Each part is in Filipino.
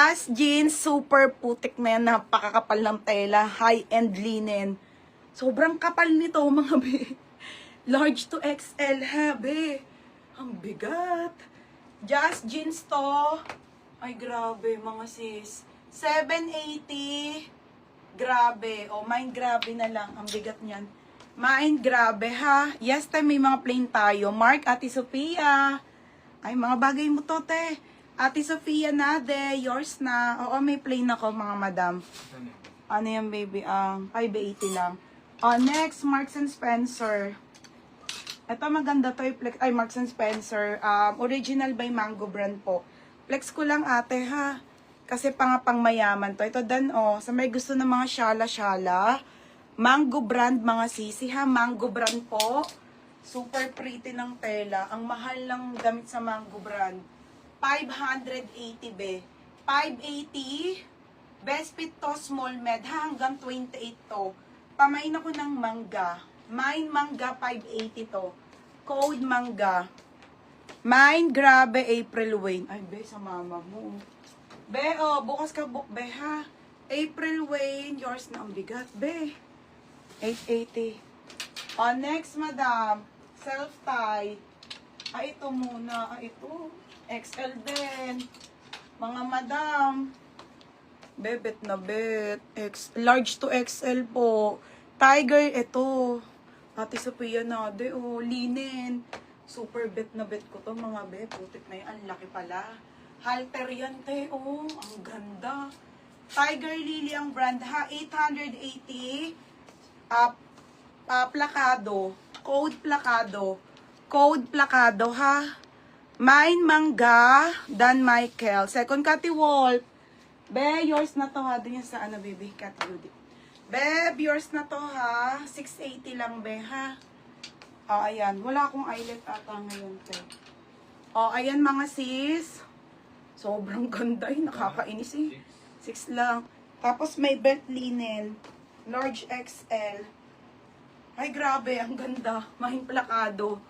Just jeans, super putik na yan, napakakapal ng tela, high-end linen. Sobrang kapal nito, mga be. Large to XL, ha, be. Ang bigat. Just jeans to. Ay, grabe, mga sis. 780. Grabe. O, mine grabe na lang. Ang bigat niyan. Mine grabe, ha. Yes, time may mga plain tayo. Mark, Ate Sophia. Ay, mga bagay mo to, te. Ate Sophia Nade, yours na. Oo, may plain ako, mga madam. Ano yan, baby? 580 lang. Next, Marks and Spencer. Ito maganda to, ay Marks and Spencer. Original by Mango brand po. Flex ko lang, ate, ha. Kasi pang mayaman to. Ito dan, sa may gusto ng mga shala-shala. Mango brand, mga sisi, ha. Mango brand po. Super pretty ng tela. Ang mahal ng gamit sa Mango brand. 580, be. 580. Best fit to, small med, ha. Hanggang 28 to. Pamain ako ng mangga. Mine mangga, 580 to. Code mangga. Mine, grabe, April Wayne. Ay, be, sa mama mo. Be, bukas ka book, be, ha. April Wayne, yours na ang bigat, be. 880. Next, madam. Self-tie. Ay, ito muna. Ay, ito. XL din. Mga madam. Bebet na bet. Large to XL po. Tiger, ito. Ate Sophia Nade, linen. Super bet na bet ko to, mga be. Putik na yan. Ang laki pala. Halter yan, te. Ang ganda. Tiger Lily ang brand, ha. 880. Plakado. Code plakado. Code plakado, ha. Mine Mangga, Dan Michael. Second, Cathy Wolf. Be, yours na to, ha. Doon yan sa ano, baby. Cathy Judy. Be, yours na to, ha. 680 lang, be, ha. Ayan. Wala akong eyelet ata ngayon, te. Ayan, mga sis. Sobrang ganda. Ay, nakakainis, eh. 6 lang. Tapos, may belt linen. Large XL. Ay, grabe. Ang ganda. Mahing plakado.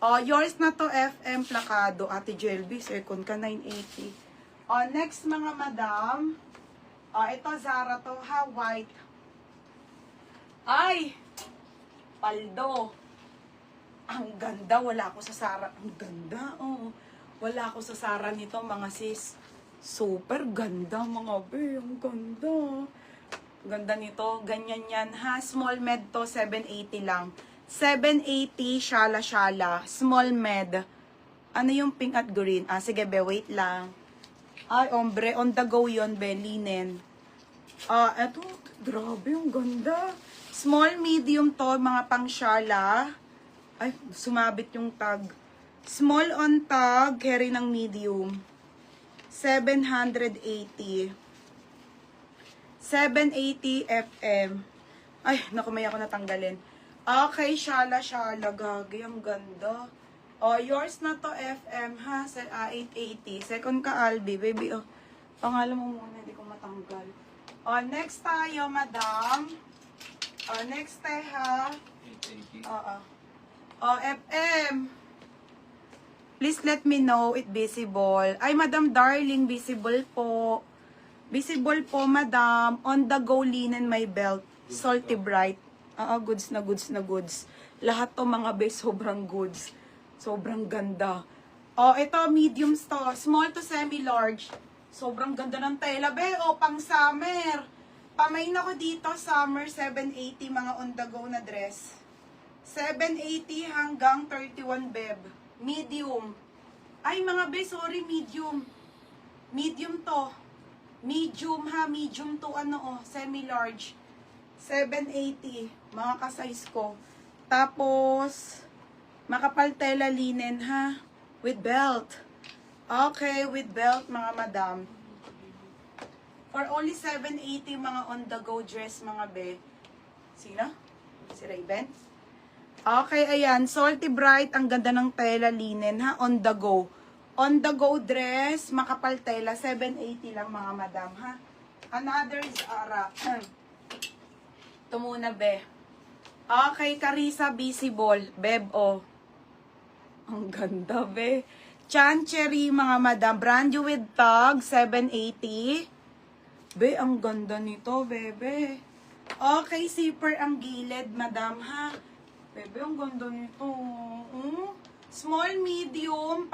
Yours na to, FM plakado. Ate Jelby, second ka, 980. Next, mga madam. Ito, Zara to, ha, white. Ay! Paldo. Ang ganda. Wala ako sa Zara. Ang ganda, Wala ako sa Zara nito, mga sis. Super ganda, mga be. Ang ganda. Ganda nito. Ganyan yan, ha. Small med to, 780 lang. 780, shala-shala. Small med. Ano yung pink at green? Sige, be, wait lang. Ay, ombre. On the go yun, be. Linen. Eto. Grabe, ang ganda. Small, medium to, mga pang shala. Ay, sumabit yung tag. Small on tag, carry ng medium. 780. 780 FM. Ay, naku, may ako natanggalin. Okay, shala-shala, gagi, ang ganda. Yours na to, FM, ha? 880. Second ka, Albi, baby, pangalan mo muna, hindi ko matanggal. Next tayo, madam. Next tayo, ha? 880. FM. Please let me know it visible. Ay, Madam Darling, visible po. Visible po, Madam. On the go linen, my belt. Salty bright. Goods na goods na goods. Lahat to, mga best, sobrang goods. Sobrang ganda. Ito, mediums to. Small to semi-large. Sobrang ganda ng tela, be. Pang summer. Pamain ako dito, summer, 780, mga on the go na dress. 780 hanggang 31, beb. Medium. Ay, mga be, sorry, medium. Medium to. Medium, ha. Medium to, semi-large. 780. Mga ka-size ko. Tapos, makapal tela linen, ha. With belt. Okay, with belt, mga madam. For only 780, mga on-the-go dress, mga be. Sino? Si Raven? Okay, ayan. Salty bright. Ang ganda ng tela linen, ha. On-the-go. On-the-go dress. Makapal tela. 780 lang, mga madam, ha. Another Zara. Ito muna, be. Okay, Carissa Visible. Beb, Ang ganda, be. Chancery, mga madam. Brand new with tag, 780. Be, ang ganda nito, bebe. Okay, zipper ang gilid, madam, ha? Bebe, ang ganda nito. Small, medium,